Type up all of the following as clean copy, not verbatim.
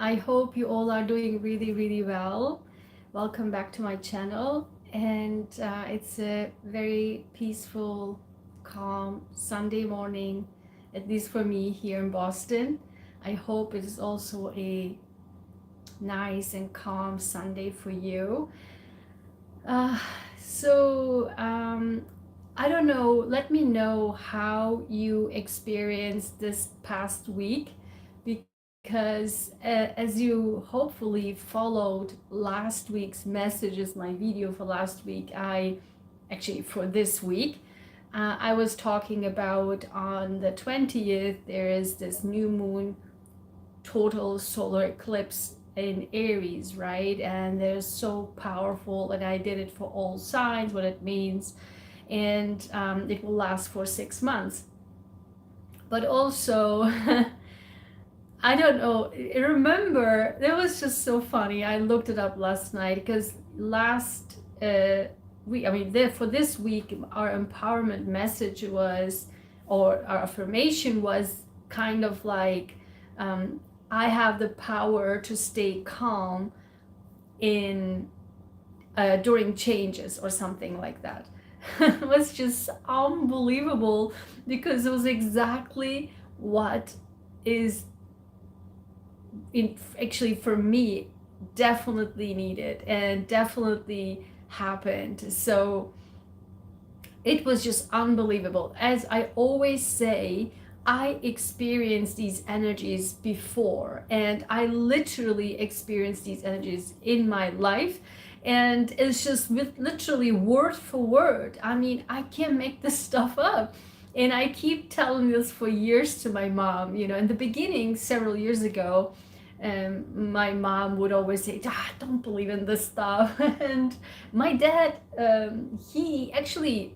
I hope you all are doing really, really well. Welcome back to my channel. And it's a very peaceful, calm Sunday morning, at least for me here in Boston. I hope it is also a nice and calm Sunday for you. Uh, so I don't know, let me know how you experienced this past week, because as you hopefully followed last week's messages, my video for last week, for this week, I was talking about on the 20th, there is this new moon total solar eclipse in Aries, right? And they're so powerful, and I did it for all signs, what it means, and it will last for 6 months. But also, I don't know, remember, it was just so funny. I looked it up last night because last week, for this week, our empowerment message was, or our affirmation was kind of like, I have the power to stay calm in during changes or something like that. It was just unbelievable because it was exactly what is actually for me definitely needed and definitely happened. So it was just unbelievable. As I always say, I experienced these energies before, and I literally experienced these energies in my life, and it's just with literally word for word. I mean, I can't make this stuff up. And I keep telling this for years to my mom. In the beginning, several years ago, my mom would always say, don't believe in this stuff. And my dad, he actually,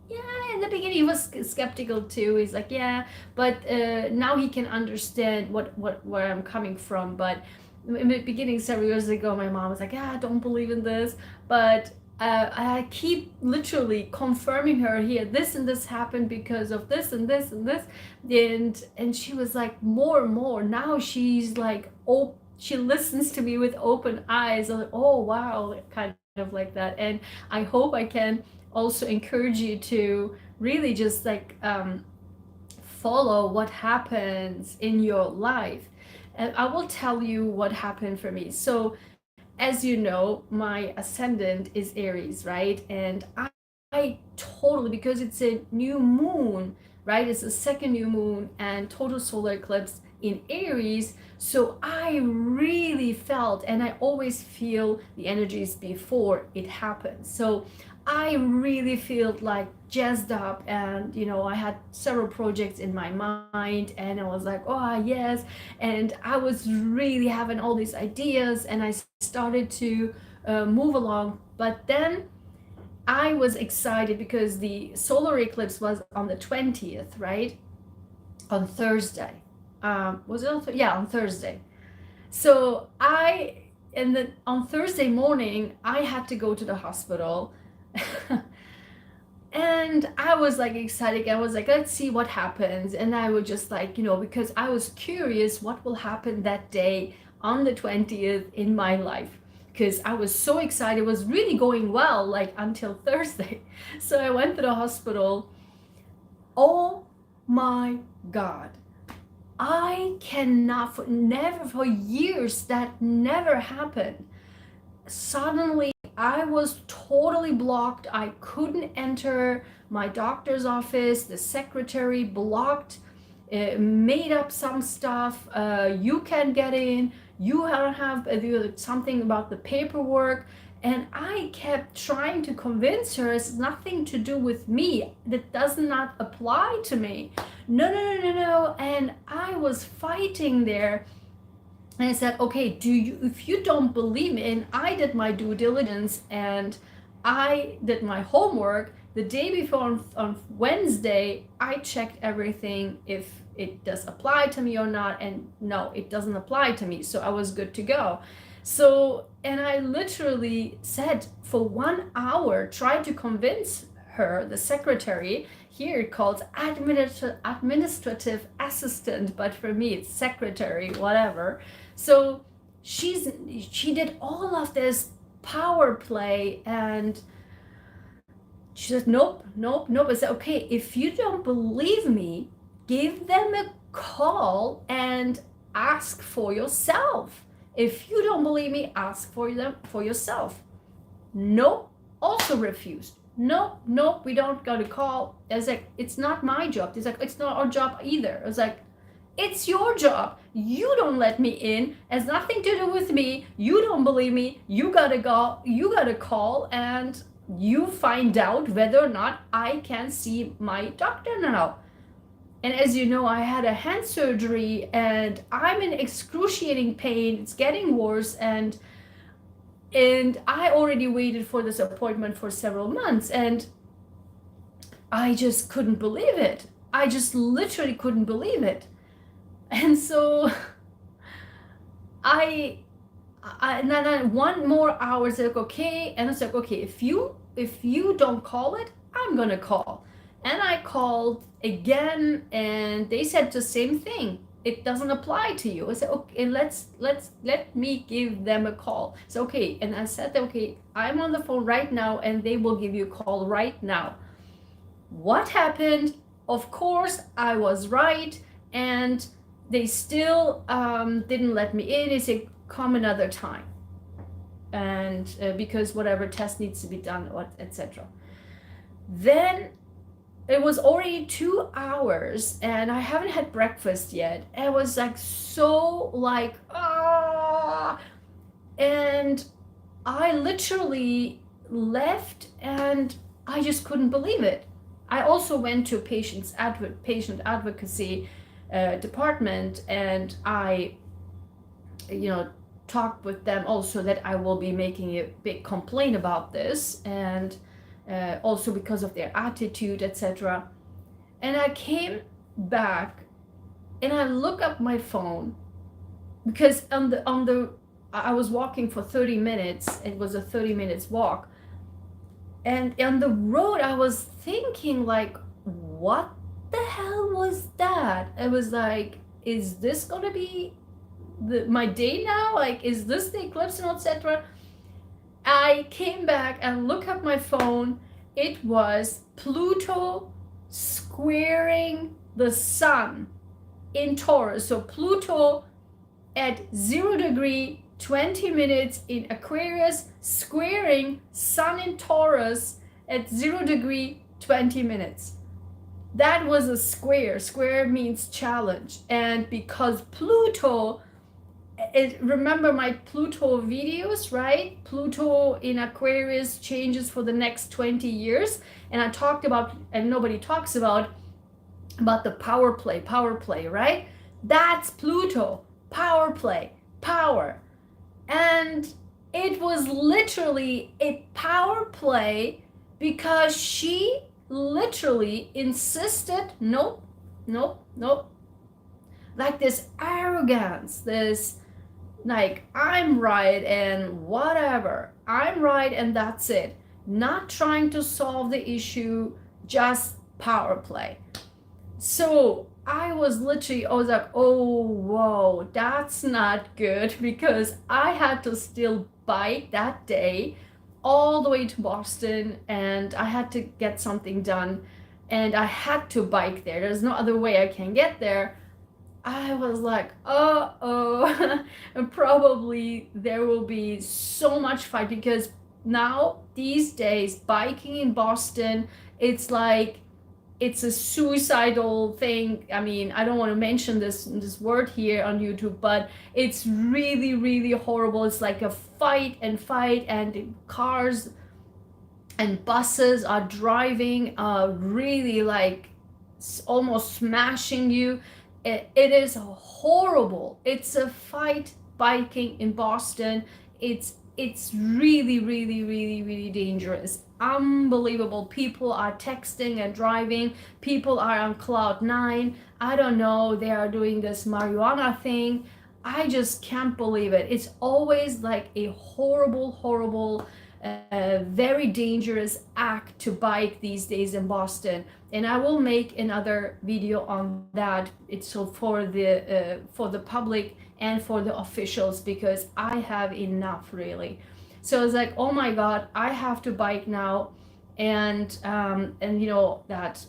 in the beginning he was skeptical too. He's like, yeah, but now he can understand where I'm coming from. But in the beginning, several years ago, my mom was like, don't believe in this. But I keep literally confirming her, here, this and this happened because of this and this and this, and she was like, more and more. Now she's like, oh, she listens to me with open eyes. I'm like, oh wow, kind of like that. And I hope I can also encourage you to really just like follow what happens in your life. And I will tell you what happened for me. So as you know, my ascendant is Aries, right? And I totally, because it's a new moon, right? It's the second new moon and total solar eclipse in Aries. So I really felt, and I always feel the energies before it happens. So I really feel like jazzed up, and I had several projects in my mind, and I was like, oh yes, and I was really having all these ideas, and I started to move along. But then I was excited because the solar eclipse was on the 20th, right? On Thursday. Was it on yeah, on Thursday. So and then on Thursday morning, I had to go to the hospital. And I was like excited. I was like, let's see what happens. And I would just like, because I was curious what will happen that day on the 20th in my life, because I was so excited. It was really going well, like until Thursday. So I went to the hospital. Oh my God. I cannot, for years, that never happened. Suddenly, I was totally blocked. I couldn't enter my doctor's office. The secretary blocked, made up some stuff. You can't get in. You don't have something about the paperwork. And I kept trying to convince her it's nothing to do with me. That does not apply to me. No. And I was fighting there. And I said, okay, if you don't believe me, and I did my due diligence and I did my homework the day before on Wednesday, I checked everything if it does apply to me or not, and no, it doesn't apply to me. So I was good to go. So, and I literally said for 1 hour, tried to convince her, the secretary, here it calls administrative assistant, but for me it's secretary, whatever. So she did all of this power play, and she said, nope, nope, nope. I said, okay, if you don't believe me, give them a call and ask for yourself. If you don't believe me, ask for them for yourself. Nope, also refused. Nope, nope, we don't got to call. I was like, it's not my job. He's like, it's not our job either. I was like, it's your job. You don't let me in. It has nothing to do with me. You don't believe me. You gotta go. You gotta call, and you find out whether or not I can see my doctor now. And as you know, I had a hand surgery, and I'm in excruciating pain. It's getting worse, and I already waited for this appointment for several months, and I just couldn't believe it. I just literally couldn't believe it. And so and then one more hour, it's like, okay. And it's like, okay, if you don't call it, I'm gonna call. And I called again, and they said the same thing. It doesn't apply to you. I said, okay, let me give them a call. So okay, and I said, okay, I'm on the phone right now, and they will give you a call right now. What happened? Of course, I was right, and they still didn't let me in. They said, come another time, and because whatever test needs to be done, etc. Then it was already 2 hours, and I haven't had breakfast yet. I was like so like and I literally left, and I just couldn't believe it. I also went to patient advocacy department, and I talked with them also that I will be making a big complaint about this, and also because of their attitude, etc. And I came back, and I look up my phone, because I was walking for 30 minutes. It was a 30 minutes walk, and on the road I was thinking, like, what the hell was that? I was like, is this gonna be my day now? Like, is this the eclipse, and etc. I came back and looked at my phone. It was Pluto squaring the sun in Taurus. So Pluto at 0 degree 20 minutes in Aquarius, squaring sun in Taurus at 0 degree 20 minutes. That was a square. Square means challenge. And because Pluto, remember my Pluto videos, right? Pluto in Aquarius changes for the next 20 years. And I talked about, and nobody talks about the power play, right? That's Pluto, power play, power. And it was literally a power play, because she literally insisted, nope, nope, nope. Like this arrogance, this like, I'm right and whatever. I'm right and that's it. Not trying to solve the issue, just power play. So I was like, oh, whoa, that's not good, because I had to still bike that day all the way to Boston, and I had to get something done, and I had to bike there. There's no other way I can get there. I was like, uh-oh, probably there will be so much fight, because now these days biking in Boston, it's like, it's a suicidal thing. I mean, I don't want to mention this word here on YouTube, but it's really, really horrible. It's like a fight, and cars and buses are driving really like almost smashing you. It is horrible. It's a fight biking in Boston. It's really, really, really, really dangerous. Unbelievable. People are texting and driving. People are on cloud 9. I don't know. They are doing this marijuana thing. I just can't believe it. It's always like a horrible, horrible a very dangerous act to bike these days in Boston, and I will make another video on that. It's so for the public and for the officials, because I have enough, really. So it's like, oh my God, I have to bike now, and you know that.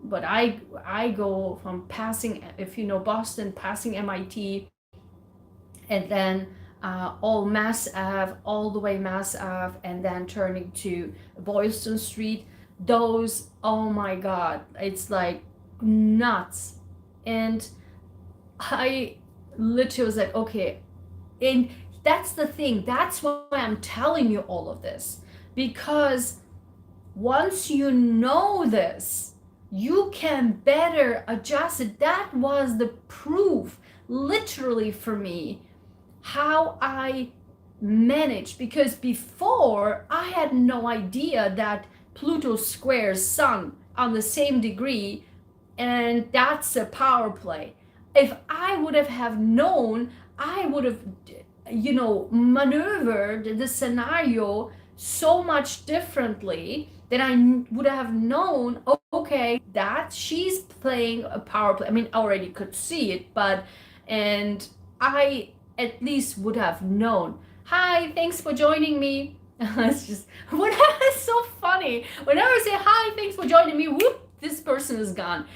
But I go from passing, if you know Boston, passing MIT, and then all Mass Ave, all the way Mass Ave, and then turning to Boylston Street. Those, oh my God, it's like nuts. And I literally was like, okay, and that's the thing. That's why I'm telling you all of this, because once you know this, you can better adjust it. That was the proof, literally, for me, how I managed, because before I had no idea that Pluto squares Sun on the same degree, and that's a power play. If I would have known, I would have, you know, maneuvered the scenario so much differently, that I would have known, okay, that she's playing a power play. I mean, I already could see it, but, and I at least would have known. Hi, thanks for joining me. It's just, it's so funny. Whenever I say hi, thanks for joining me, whoop, this person is gone.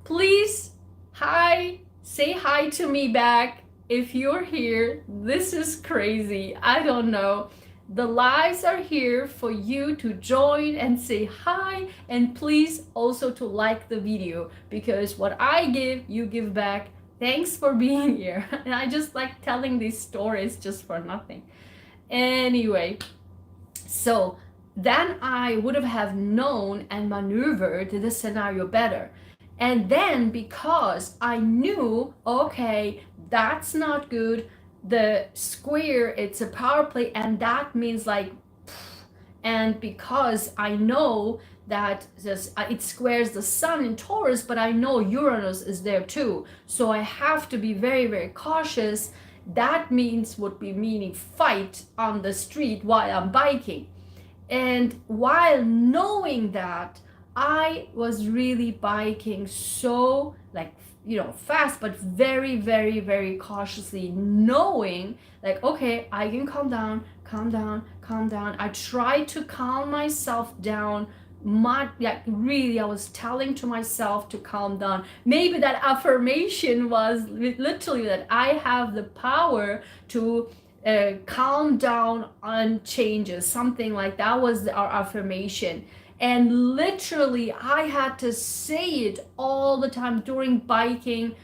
Please, hi, say hi to me back if you're here. This is crazy. I don't know. The lives are here for you to join and say hi, and please also to like the video, because what I give, you give back. Thanks for being here. And I just like telling these stories just for nothing. Anyway, so then I would have known and maneuvered the scenario better. And then because I knew, okay, that's not good, the square, it's a power play, and that means like, and because I know that this, it squares the Sun in Taurus, but I know Uranus is there too, so I have to be very, very cautious. That means, would be meaning fight on the street while I'm biking. And while knowing that, I was really biking so, like, you know, fast, but very, very, very cautiously, knowing like, okay, I can calm down, calm down, calm down. I tried to calm myself down. Like, really, I was telling to myself to calm down. Maybe that affirmation was literally that I have the power to calm down on changes, something like that was our affirmation. And literally I had to say it all the time during biking.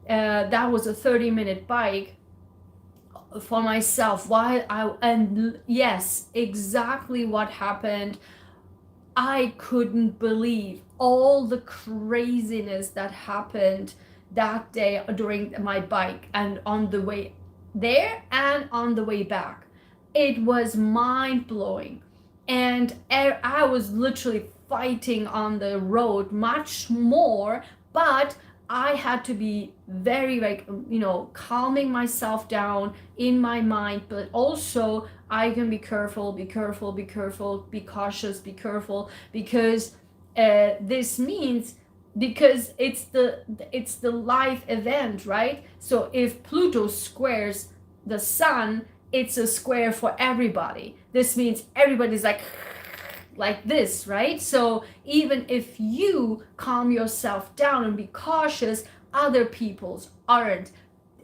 That was a 30-minute bike for myself while and yes, exactly what happened. I couldn't believe all the craziness that happened that day during my bike, and on the way there and on the way back. It was mind-blowing. And I was literally fighting on the road much more, but I had to be very, like, you know, calming myself down in my mind, but also I can be careful, be careful, be careful, be cautious, be careful, because this means, because it's the life event, right? So if Pluto squares the Sun, it's a square for everybody. This means everybody's like this, right? So even if you calm yourself down and be cautious, other people's aren't.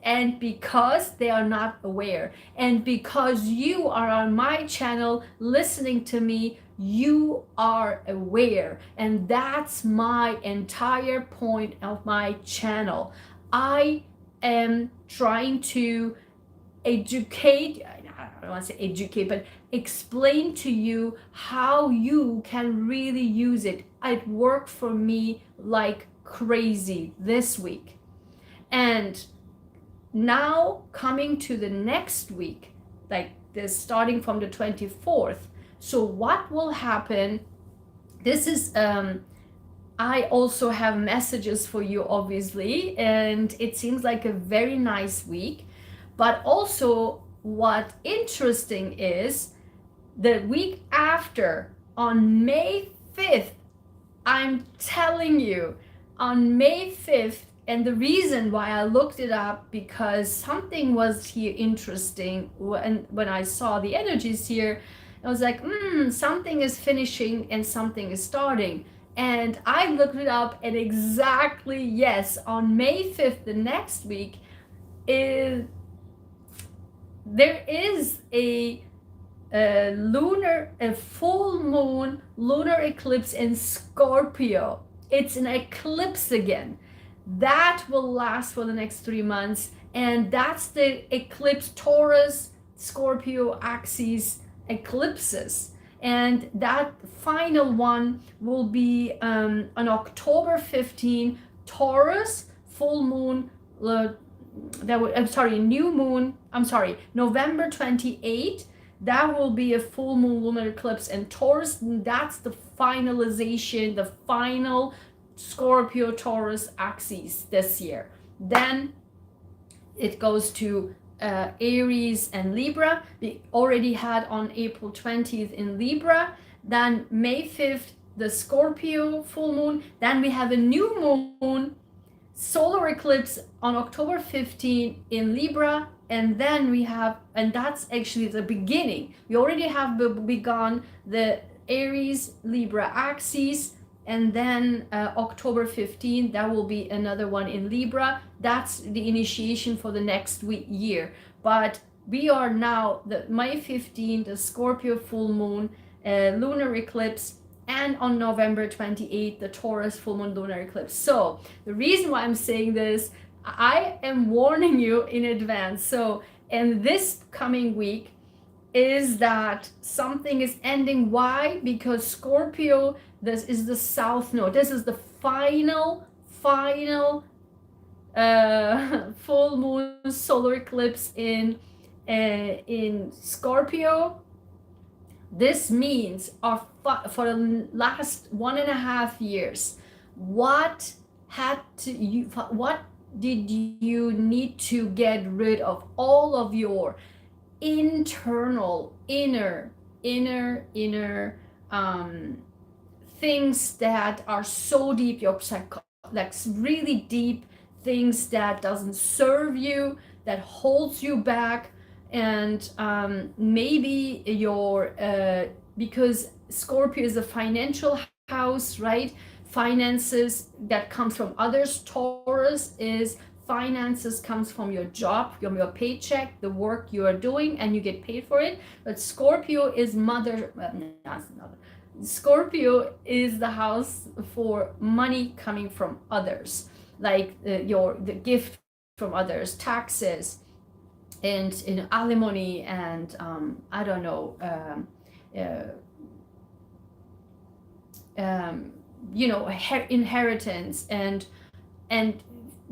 And because they are not aware, and because you are on my channel listening to me, you are aware. And that's my entire point of my channel. I am trying to educate, I don't want to say educate, but explain to you how you can really use it. It worked for me like crazy this week. And now coming to the next week, like this, starting from the 24th. So what will happen? This is, I also have messages for you, obviously, and it seems like a very nice week. But also what interesting is, The week after, on May 5th, I'm telling you, on May 5th, and the reason why I looked it up, because something was here interesting when I saw the energies here. I was like, something is finishing and something is starting. And I looked it up, and exactly, yes, on May 5th, the next week, is there is a full moon lunar eclipse in Scorpio. It's an eclipse again. That will last for the next 3 months, and that's the eclipse Taurus Scorpio axis eclipses. And that final one will be on October 15, Taurus full moon. New moon. November 28. That will be a full moon lunar eclipse, and Taurus, that's the finalization, the final Scorpio Taurus axis this year. Then it goes to Aries and Libra. We already had on April 20th in Libra. Then May 5th, the Scorpio full moon. Then we have a new moon solar eclipse on October 15 in Libra. And then we have, and that's actually the beginning. We already have begun the Aries Libra axis, and then October 15, that will be another one in Libra. That's the initiation for the next year. But we are now, the May 15, the Scorpio full moon lunar eclipse, and on November 28, the Taurus full moon lunar eclipse. So the reason why I'm saying this, I am warning you in advance. So in this coming week is that something is ending. Why? Because Scorpio, this is the south node. This is the final full moon solar eclipse in Scorpio. This means for the last 1.5 years, what did you need to get rid of? All of your internal, inner things that are so deep, your like really deep things that doesn't serve you, that holds you back. And maybe your because Scorpio is a financial house, right? Finances that comes from others. Taurus is finances comes from your job, from your paycheck, the work you are doing, and you get paid for it. But Scorpio is Scorpio is the house for money coming from others, like the gift from others, taxes, and alimony, and I don't know, inheritance, and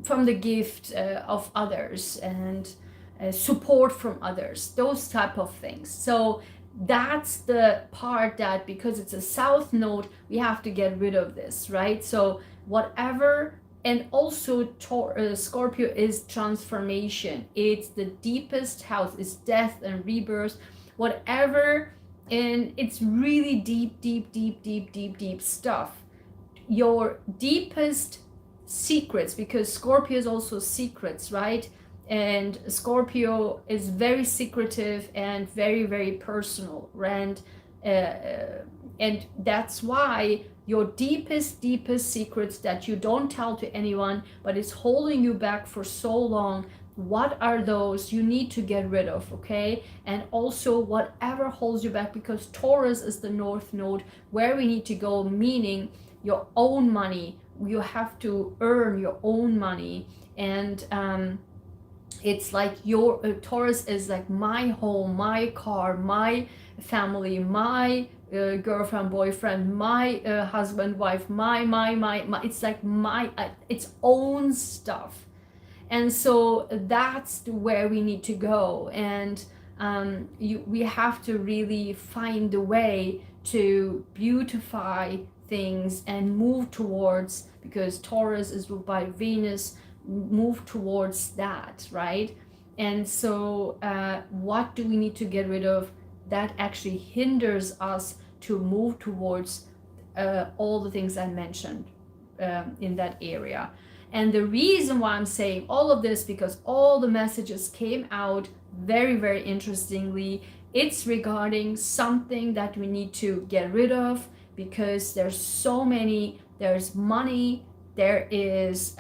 from the gift of others, and support from others, those type of things. So that's the part that, because it's a south node, we have to get rid of this, right? So whatever. And also Scorpio is transformation. It's the deepest house. It's death and rebirth, whatever. And it's really deep stuff. Your deepest secrets, because Scorpio is also secrets, right? And Scorpio is very secretive and very personal, and that's why your deepest secrets that you don't tell to anyone, but it's holding you back for so long, what are those you need to get rid of? Okay. And also whatever holds you back, because Taurus is the north node, where we need to go, meaning your own money. You have to earn your own money. And it's like your Taurus is like my home, my car, my family, my girlfriend, boyfriend, my husband, wife, my it's like its own stuff. And so that's where we need to go. And we have to really find a way to beautify things and move towards, because Taurus is ruled by Venus, move towards that, right? And so what do we need to get rid of? that actually hinders us to move towards all the things I mentioned in that area. And the reason why I'm saying all of this, because all the messages came out very, very interestingly. It's regarding something that we need to get rid of, because there's so many, there's money, there is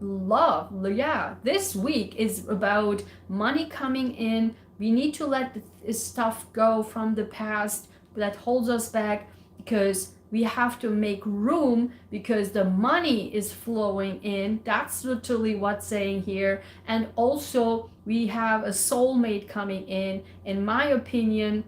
love. Yeah, this week is about money coming in. We need to let the stuff go from the past that holds us back, because we have to make room, because the money is flowing in. That's literally what's saying here. And also we have a soulmate coming in. In my opinion,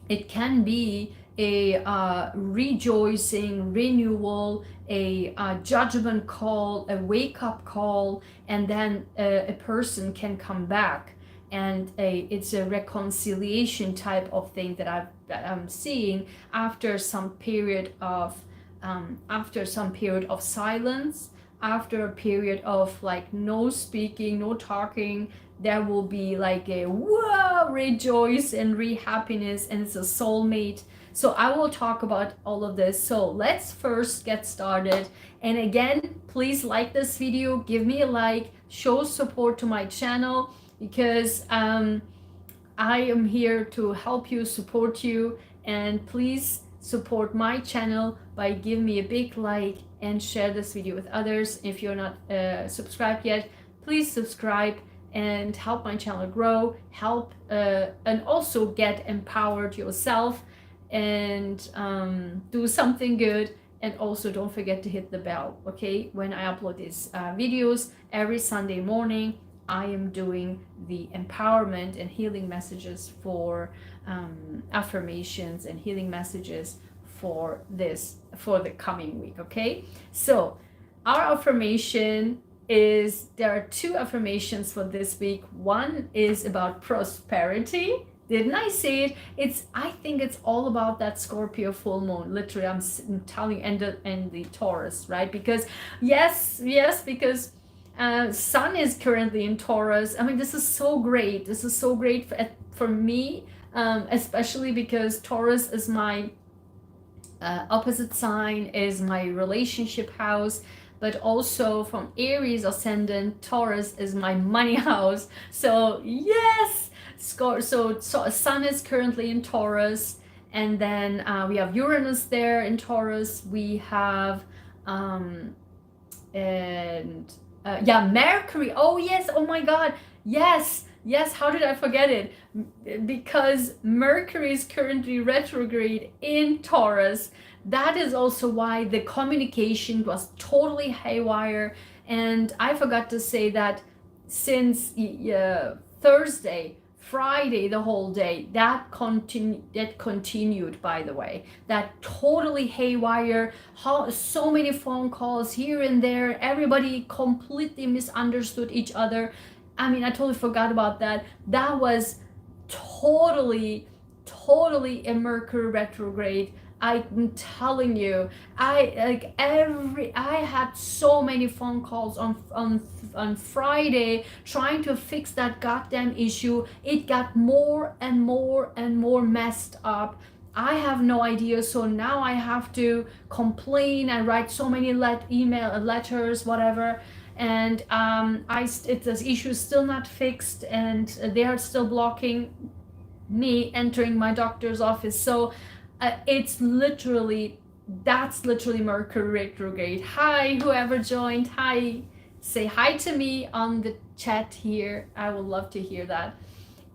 it can be a rejoicing renewal, a judgment call, a wake-up call, and then a person can come back, and it's a reconciliation type of thing that I'm seeing after some period of silence, after a period of like no speaking, no talking. There will be like a whoa, rejoice and happiness, and it's a soulmate. So I will talk about all of this. So let's first get started. And again, please like this video, give me a like, show support to my channel, because I am here to help you, support you, and please support my channel by giving me a big like and share this video with others. If you're not subscribed yet, please subscribe and help my channel grow, help and also get empowered yourself, and do something good. And also don't forget to hit the bell, okay? When I upload these videos every Sunday morning, I am doing the empowerment and healing messages for affirmations and healing messages for the coming week, okay? So our affirmation is, there are two affirmations for this week. One is about prosperity. Didn't I say it? I think it's all about that Scorpio full moon. Literally, I'm telling you, and the Taurus, right? Because yes, because Sun is currently in Taurus. I mean, this is so great. This is so great for me, especially because Taurus is my opposite sign, is my relationship house. But also from Aries ascendant, Taurus is my money house. So yes, so Sun is currently in Taurus, and then we have Uranus there in Taurus. We have Mercury. Oh yes, oh my God, yes, how did I forget it? Because Mercury is currently retrograde in Taurus. That is also why the communication was totally haywire. And I forgot to say that since Thursday, Friday, the whole day, that continued, by the way. That totally haywire, so many phone calls here and there, everybody completely misunderstood each other. I mean, I totally forgot about that. That was totally a Mercury retrograde. I'm telling you, I had so many phone calls on Friday trying to fix that goddamn issue. It got more and more messed up. I have no idea, so now I have to complain and write so many email letters, whatever. And this issue is still not fixed, and they are still blocking me entering my doctor's office. So that's literally Mercury retrograde. Hi, whoever joined. Hi, say hi to me on the chat here. I would love to hear that.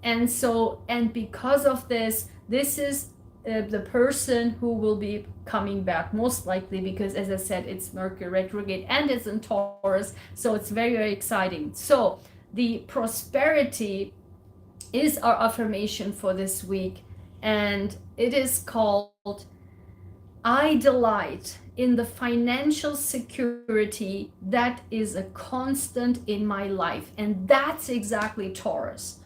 And so, and because of this is the person who will be coming back most likely, because as I said, it's Mercury retrograde and it's in Taurus, so it's very, very exciting. So the prosperity is our affirmation for this week, and it is called, I delight in the financial security that is a constant in my life. And that's exactly Taurus.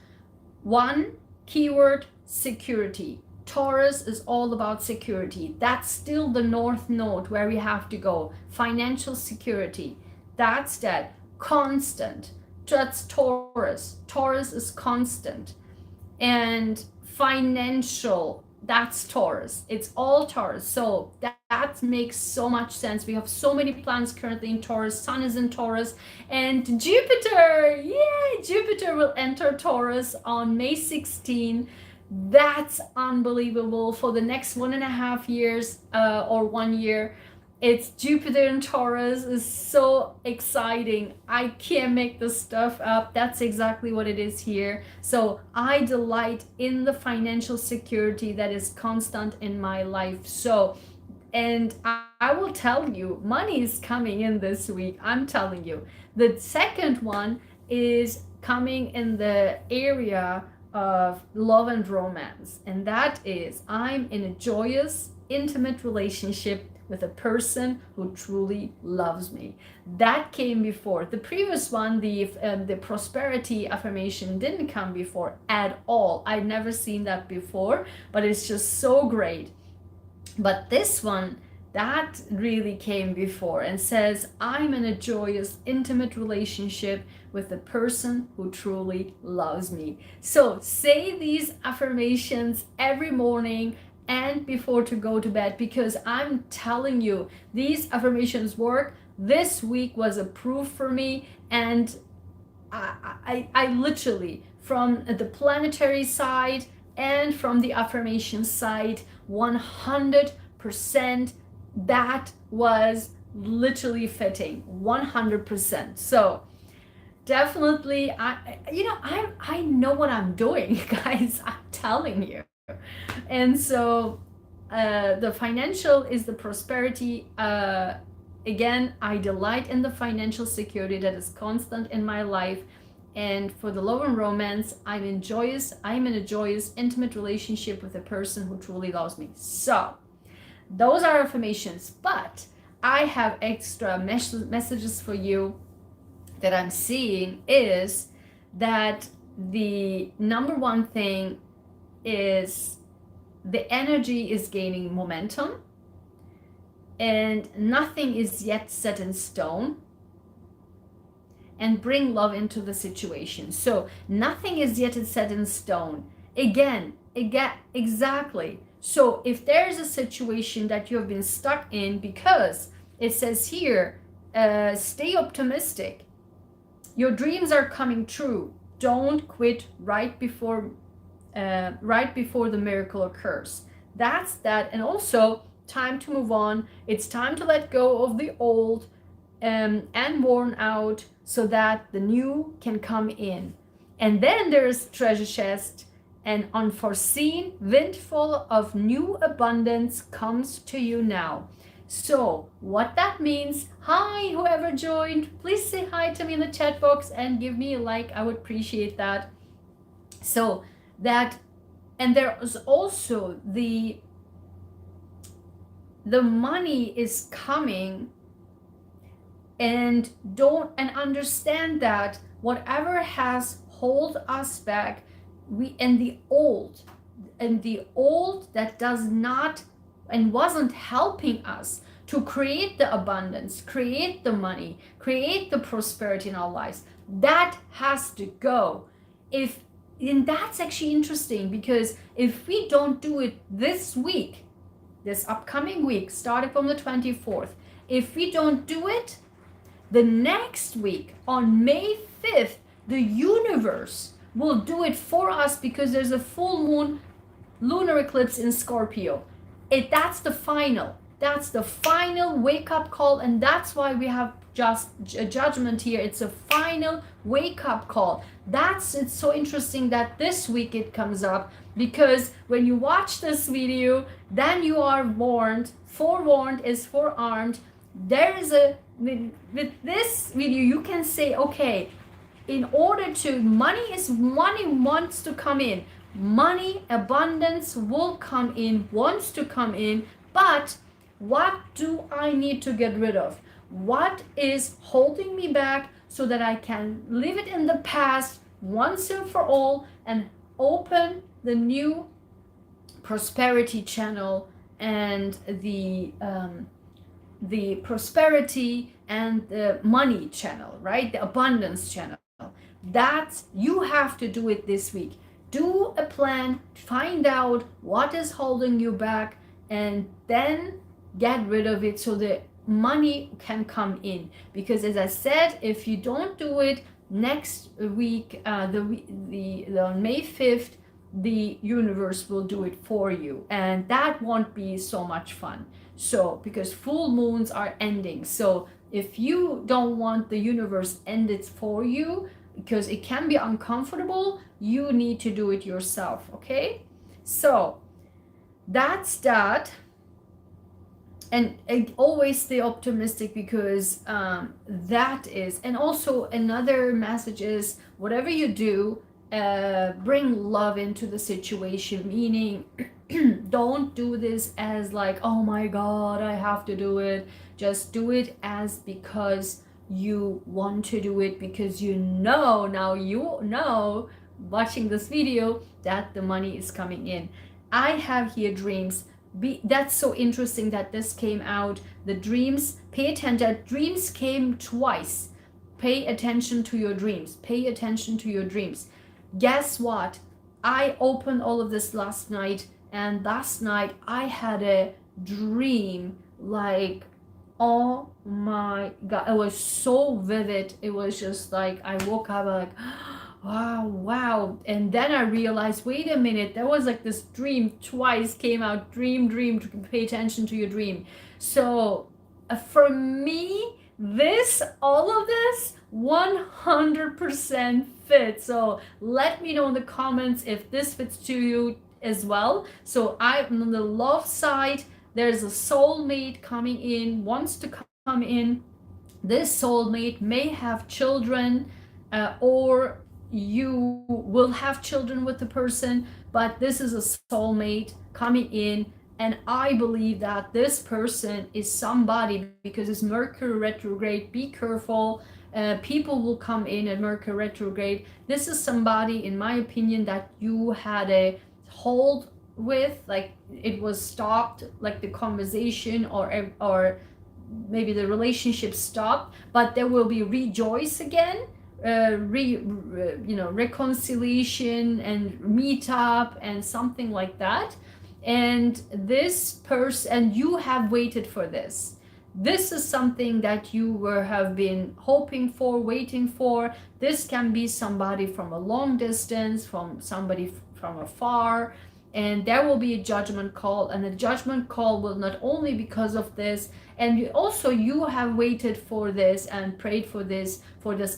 One keyword, security. Taurus is all about security. That's still the North Node where we have to go. Financial security. That's that. Constant. That's Taurus. Taurus is constant. And financial, that's Taurus. It's all Taurus. So that makes so much sense. We have so many planets currently in Taurus. Sun is in Taurus, and Jupiter, yay, Jupiter will enter Taurus on May 16. That's unbelievable. For the next 1.5 years or 1 year, it's Jupiter in Taurus. Is so exciting. I can't make this stuff up. That's exactly what it is here. So I delight in the financial security that is constant in my life. So, and I will tell you, money is coming in this week. I'm telling you. The second one is coming in the area of love and romance. And that is, I'm in a joyous, intimate relationship with a person who truly loves me. That came before. The previous one, the prosperity affirmation, didn't come before at all. I'd never seen that before, but it's just so great. But this one, that really came before and says, I'm in a joyous, intimate relationship with the person who truly loves me. So say these affirmations every morning and before to go to bed, because I'm telling you, these affirmations work. This week was a proof for me, and I literally, from the planetary side and from the affirmation side, 100%, that was literally fitting, 100%. So definitely, I know what I'm doing, guys. I'm telling you. And so the financial is the prosperity. Again, I delight in the financial security that is constant in my life. And for the love and romance, I'm in a joyous, intimate relationship with a person who truly loves me. So those are affirmations, but I have extra messages for you that I'm seeing is that the number one thing is the energy is gaining momentum and nothing is yet set in stone, and bring love into the situation. So nothing is yet set in stone. Again, exactly. So if there's a situation that you have been stuck in, because it says here, stay optimistic. Your dreams are coming true. Don't quit right before the miracle occurs. That's that. And also, time to move on. It's time to let go of the old and worn out so that the new can come in. And then there's treasure chest, and unforeseen windfall of new abundance comes to you now. So what that means, hi, whoever joined, please say hi to me in the chat box and give me a like. I would appreciate that. So that, and there is also the money is coming, and understand that whatever has hold us back, the old that does not and wasn't helping us to create the abundance, create the money, create the prosperity in our lives, that has to go. And that's actually interesting, because if we don't do it this week, this upcoming week, starting from the 24th, if we don't do it, the next week on May 5th, the universe will do it for us, because there's a full moon lunar eclipse in Scorpio. That's the final wake-up call, and that's why we have just a judgment here. It's a final wake-up call. It's so interesting that this week it comes up, because when you watch this video, then you are warned. Forewarned is forearmed. There is with this video, you can say, okay, in order to, money wants to come in. Money, abundance will come in, wants to come in, but what do I need to get rid of? What is holding me back, so that I can leave it in the past once and for all and open the new prosperity channel and the prosperity and the money channel, right? The abundance channel. That's, you have to do it this week. do a plan, find out what is holding you back, and then get rid of it so the money can come in. Because as I said, if you don't do it next week, on May 5th, the universe will do it for you, and that won't be so much fun. So because full moons are ending, so if you don't want the universe ended for you, because it can be uncomfortable, you need to do it yourself. Okay, so that's that. And always stay optimistic, because that is, and also another message is, whatever you do, bring love into the situation, meaning don't do this as like, oh my god, I have to do it. Just do it as because you want to do it, because now you know, watching this video, that the money is coming in. I have here dreams. That's so interesting that this came out. The dreams, pay attention. Dreams came twice. Pay attention to your dreams. Pay attention to your dreams. Guess what? I opened all of this last night, and last night I had a dream like, oh my god, it was so vivid. It was just like, I woke up like, wow. And then I realized, wait a minute, there was like this dream twice came out. Dream, pay attention to your dream. So for me, all of this 100% fits. So let me know in the comments if this fits to you as well. So I'm on the love side. There's a soulmate coming in, wants to come in. This soulmate may have children, or you will have children with the person, but this is a soulmate coming in. And I believe that this person is somebody, because it's Mercury retrograde. Be careful. People will come in at Mercury retrograde. This is somebody, in my opinion, that you had a hold with, like it was stopped, like the conversation or maybe the relationship stopped, but there will be rejoice again, reconciliation and meet up and something like that. And this person, and you have waited for this. This is something that you have been hoping for, waiting for. This can be somebody from a long distance, from somebody from afar, and there will be a judgment call. And the judgment call will not only because of this, and you have waited for this and prayed for this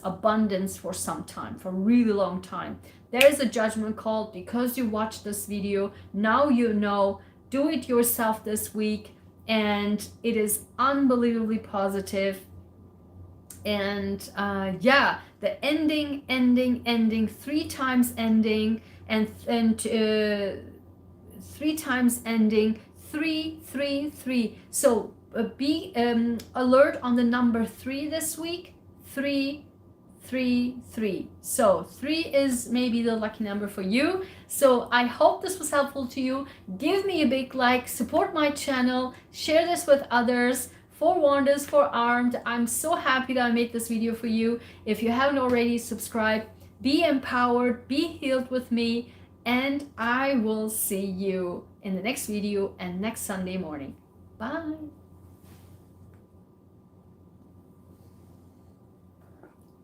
abundance for some time, for a really long time. There is a judgment call because you watched this video. Now you know. Do it yourself this week, and it is unbelievably positive. And the ending, 3 times ending, and 3 times ending, 333. So be alert on the number 3 this week. 333. So 3 is maybe the lucky number for you. So I hope this was helpful to you. Give me a big like, support my channel, share this with others. Forewarned is forearmed. I'm so happy that I made this video for you. If you haven't already, subscribe. Be empowered, be healed with me, and I will see you in the next video and next Sunday morning. Bye.